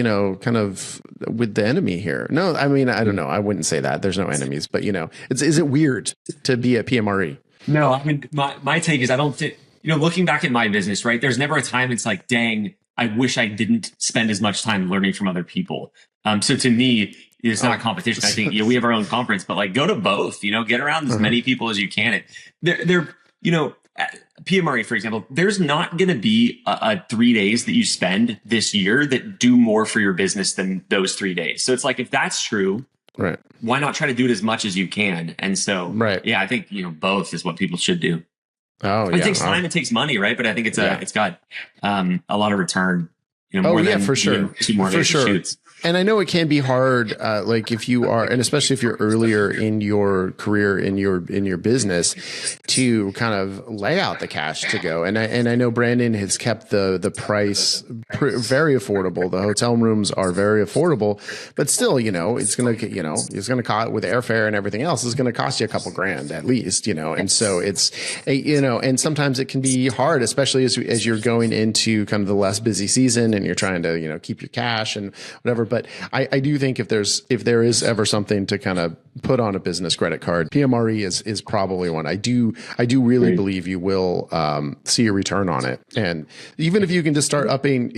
with the enemy here? No, I mean, I don't know. I wouldn't say that. There's no enemies, but is it weird to be at PMRE? No, I mean, my take is I don't think, looking back at my business, right? There's never a time it's like, dang, I wish I didn't spend as much time learning from other people. So to me, it's not a competition. I think we have our own conference, but go to both. Get around as many people as you can. PMRE, for example, there's not going to be a 3 days that you spend this year that do more for your business than those 3 days. So it's like, if that's true, right, why not try to do it as much as you can? And so, I think, both is what people should do. Oh, it takes time, it takes money, right? But I think it's got a lot of return. For sure. 2 more days of shoots. And I know it can be hard, if you are, and especially if you're earlier in your career, in your business, to kind of lay out the cash to go. And I know Brandon has kept the price very affordable. The hotel rooms are very affordable, but still, it's going to cost, with airfare and everything else, it's going to cost you a couple grand at least, And so it's, and sometimes it can be hard, especially as you're going into kind of the less busy season and you're trying to, keep your cash and whatever. But I do think if there is ever something to kind of put on a business credit card, PMRE is probably one. I do really believe you will see a return on it. And even if you can just start upping,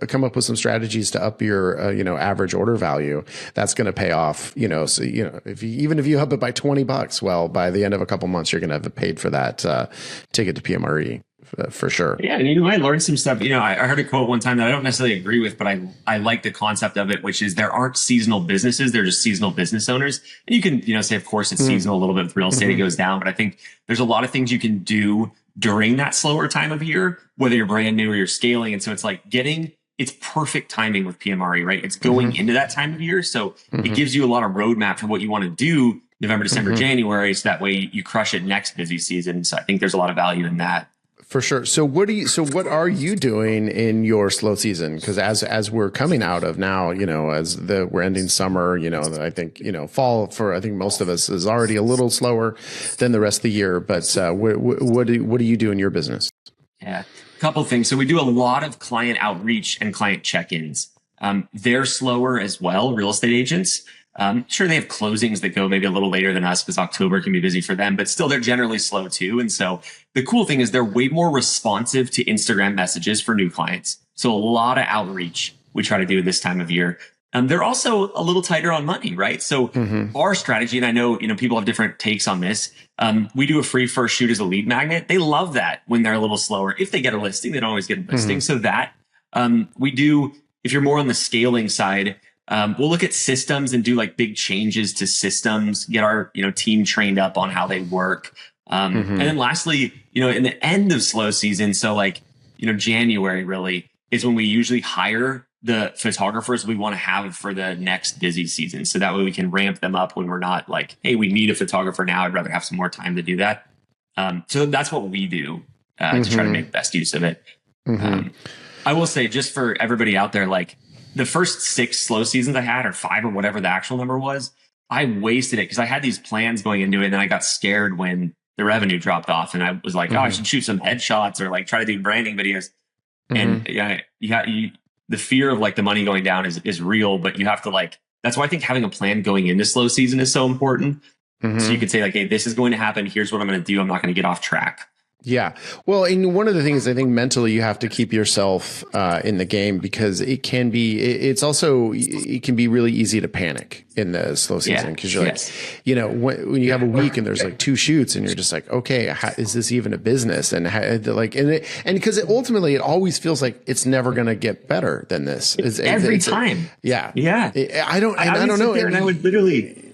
come up with some strategies to up your average order value, that's going to pay off. So if you up it by $20, well, by the end of a couple months, you're going to have paid for that ticket to PMRE. for sure. Yeah, and you might learn some stuff. I heard a quote one time that I don't necessarily agree with, but I like the concept of it, which is there aren't seasonal businesses; they're just seasonal business owners. And you can say, of course, it's seasonal a little bit with real estate; it goes down. But I think there's a lot of things you can do during that slower time of year, whether you're brand new or you're scaling. And so it's like it's perfect timing with PMRE, right? It's going into that time of year, so it gives you a lot of roadmap for what you want to do November, December, January, so that way you crush it next busy season. So I think there's a lot of value in that. For sure. So what are you doing in your slow season? Because as we're coming out of now, we're ending summer, I think, fall for, I think most of us is already a little slower than the rest of the year. But what do you do in your business? Yeah, a couple of things. So we do a lot of client outreach and client check-ins. They're slower as well, real estate agents. Sure, they have closings that go maybe a little later than us because October can be busy for them, but still they're generally slow too. And so the cool thing is they're way more responsive to Instagram messages for new clients. So a lot of outreach we try to do this time of year. They're also a little tighter on money, right? So our strategy, and I know, people have different takes on this. We do a free first shoot as a lead magnet. They love that when they're a little slower. If they get a listing, they don't always get a listing. So that we do, if you're more on the scaling side, we'll look at systems and do like big changes to systems, get our, team trained up on how they work. And then lastly, in the end of slow season, so like, January really is when we usually hire the photographers we want to have for the next busy season. So that way we can ramp them up when we're not like, hey, we need a photographer now. I'd rather have some more time to do that. So that's what we do to try to make the best use of it. I will say, just for everybody out there, like the first 6 slow seasons I had, or 5 or whatever the actual number was, I wasted it because I had these plans going into it. And then I got scared when the revenue dropped off. And I was like, I should shoot some headshots or like try to do branding videos. And the fear of like the money going down is real, but you have to that's why I think having a plan going into slow season is so important. So you could say like, hey, this is going to happen. Here's what I'm going to do. I'm not going to get off track. Yeah. Well, and one of the things I think mentally you have to keep yourself in the game, because it can be really easy to panic in the slow season, because you're when you have a week and there's like 2 shoots and you're just like, okay, is this even a business? And because ultimately it always feels like it's never going to get better than this. Every time. Yeah. Yeah. I don't know. And I would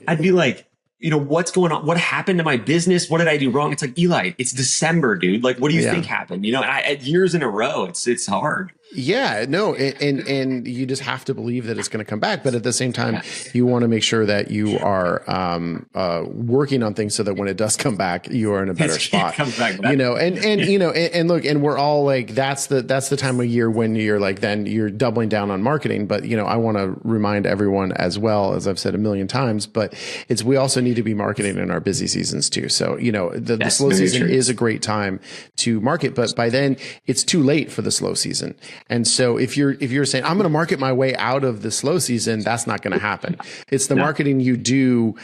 I'd be like, what's going on? What happened to my business? What did I do wrong? It's like, Eli, it's December, dude. Like, what do you think happened? And years in a row, it's hard. Yeah, no. And you just have to believe that it's going to come back. But at the same time, you want to make sure that you are working on things so that when it does come back, you are in a better spot. And look, and we're all like, that's the time of year when you're like, then you're doubling down on marketing. But, I want to remind everyone as well, as I've said a million times, but we also need to be marketing in our busy seasons too. So, the slow season is a great time to market, but by then it's too late for the slow season. And so if you're saying, I'm going to market my way out of the slow season, that's not going to happen. It's the marketing you do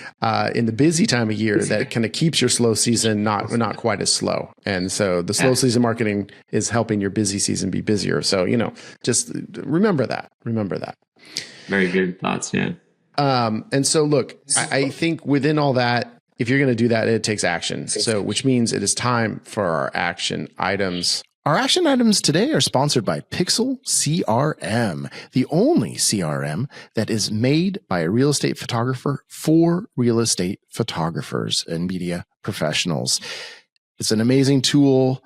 in the busy time of year that kind of keeps your slow season not quite as slow. And so the slow season marketing is helping your busy season be busier. So, just remember that. Very good thoughts. Yeah. And so look, I think within all that, if you're going to do that, it takes action. So, which means it is time for our action items. Our action items today are sponsored by Pixel CRM, the only CRM that is made by a real estate photographer for real estate photographers and media professionals. It's an amazing tool,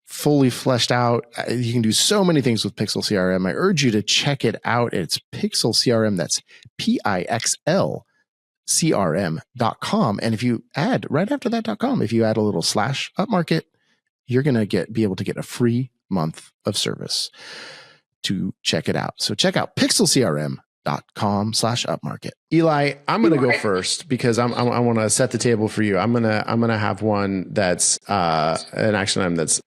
fully fleshed out. You can do so many things with Pixel CRM. I urge you to check it out. It's Pixel CRM. That's PIXL. CRM.com. And if you add right after that.com, if you add a little /Upmarket, you're going to be able to get a free month of service to check it out. So check out pixelcrm.com/upmarket. Eli, I'm going to go first because I want to set the table for you. I'm going to have one that's an action item that's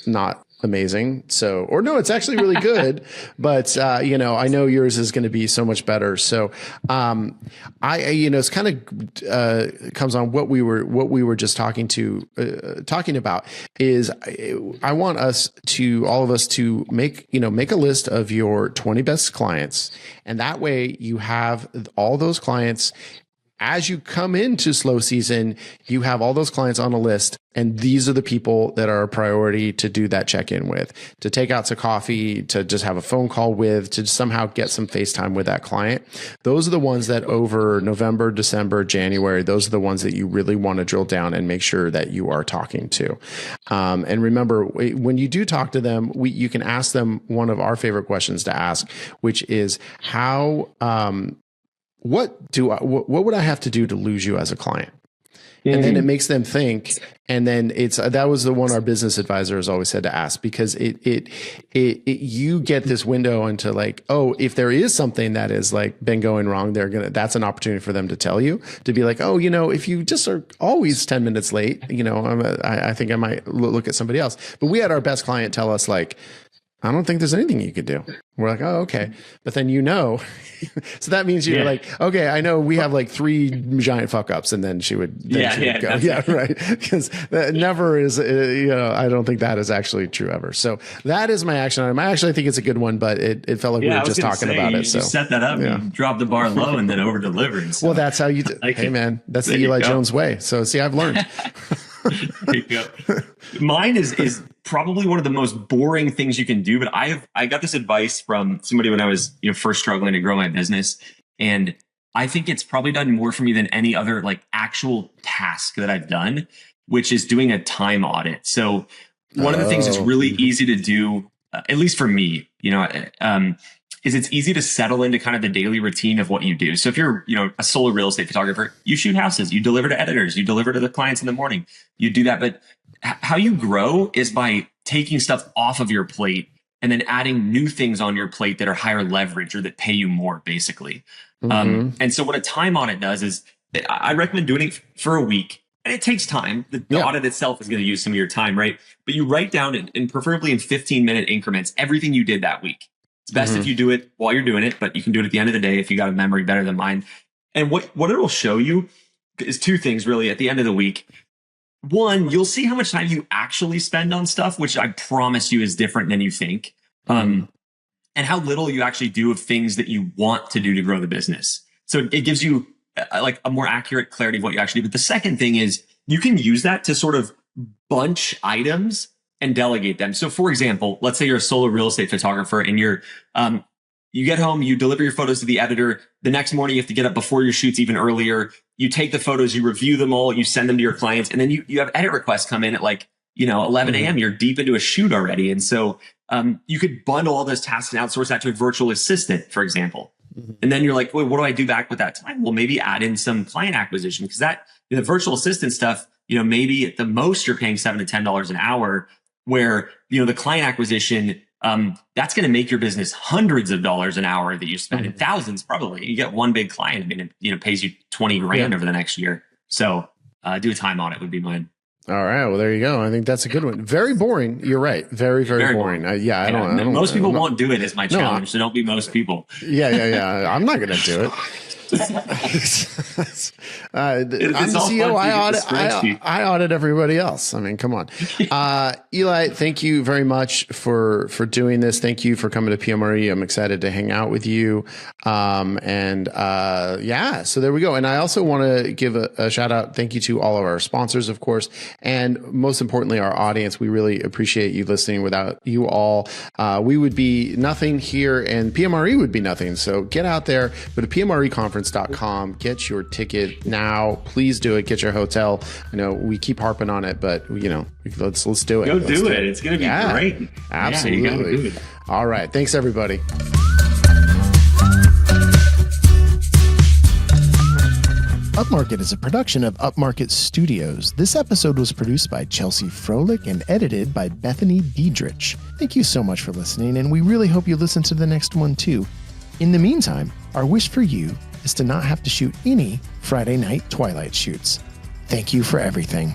not amazing. So, or no, it's actually really good, but, I know yours is going to be so much better. So, it's kind of, comes on what we were just talking about is I want all of us to make a list of your 20 best clients. And that way you have all those clients as you come into slow season, you have all those clients on a list, and these are the people that are a priority to do that check-in with, to take out some coffee, to just have a phone call with, to somehow get some FaceTime with that client. Those are the ones that over November, December, January, those are the ones that you really want to drill down and make sure that you are talking to. And remember, when you do talk to them, you can ask them one of our favorite questions to ask, which is what would I have to do to lose you as a client? And then it makes them think. And then that was the one our business advisor has always said to ask, because you get this window into like, oh, if there is something that is like been going wrong, that's an opportunity for them to tell you, to be like, oh, if you just are always 10 minutes late, I think I might look at somebody else. But we had our best client tell us like, I don't think there's anything you could do. We're like, oh, okay. But then so that means you're like, okay, I know we have like 3 giant fuck ups, and then she would go. Yeah, right. Because that never is, I don't think that is actually true ever. So that is my action item. I actually think it's a good one, but it felt like we were just talking about it. So you set that up, and drop the bar low and then over delivered. So. Well, that's how you do. Hey man, that's the Eli Jones way. So see, I've learned. There you go. Mine is probably one of the most boring things you can do, but I got this advice from somebody when I was first struggling to grow my business, and I think it's probably done more for me than any other like actual task that I've done, which is doing a time audit. So one of the things that's really easy to do, at least for me, is it's easy to settle into kind of the daily routine of what you do. So if you're, a solo real estate photographer, you shoot houses, you deliver to editors, you deliver to the clients in the morning, you do that. But how you grow is by taking stuff off of your plate and then adding new things on your plate that are higher leverage or that pay you more, basically. And so what a time audit does is I recommend doing it for a week. And it takes time. The audit itself is going to use some of your time, right? But you write down and preferably in 15-minute increments, everything you did that week. It's best if you do it while you're doing it, but you can do it at the end of the day if you got a memory better than mine. And what it will show you is 2 things really at the end of the week. One, you'll see how much time you actually spend on stuff, which I promise you is different than you think. And how little you actually do of things that you want to do to grow the business. So it gives you like a more accurate clarity of what you actually do. But the second thing is you can use that to sort of bunch items and delegate them. So for example, let's say you're a solo real estate photographer and you get home, you deliver your photos to the editor. The next morning, you have to get up before your shoots even earlier. You take the photos, you review them all, you send them to your clients. And then you have edit requests come in at like, 11 a.m. You're deep into a shoot already. And so you could bundle all those tasks and outsource that to a virtual assistant, for example. And then you're like, wait, what do I do back with that time? Well, maybe add in some client acquisition, because that the virtual assistant stuff, maybe at the most you're paying $7 to $10 an hour, where, the client acquisition, that's going to make your business hundreds of dollars an hour that you spend in thousands. Probably you get one big client, it pays you 20 grand over the next year. So do a time audit would be mine. All right. Well, there you go. I think that's a good one. Very boring. You're right. Very, very boring. I don't. Most people won't do it. Is my challenge. So don't be most people. Yeah. I'm not going to do it. I'm the CEO. I audit everybody else. I mean, come on. Eli, thank you very much for doing this. Thank you for coming to PMRE. I'm excited to hang out with you. So there we go. And I also want to give a shout out. Thank you to all of our sponsors, of course, and most importantly, our audience. We really appreciate you listening. Without you all, we would be nothing here, and PMRE would be nothing. So get out there, go to PMREconference.com, get your ticket now. Please do it. Get your hotel. I know we keep harping on it, but let's do it. Go do it. It's going to be great. Absolutely. Yeah, you gotta do it. All right. Thanks, everybody. Upmarket is a production of Upmarket Studios. This episode was produced by Chelsea Froelich and edited by Bethany Diedrich. Thank you so much for listening, and we really hope you listen to the next one too. In the meantime, our wish for you is to not have to shoot any Friday night twilight shoots. Thank you for everything.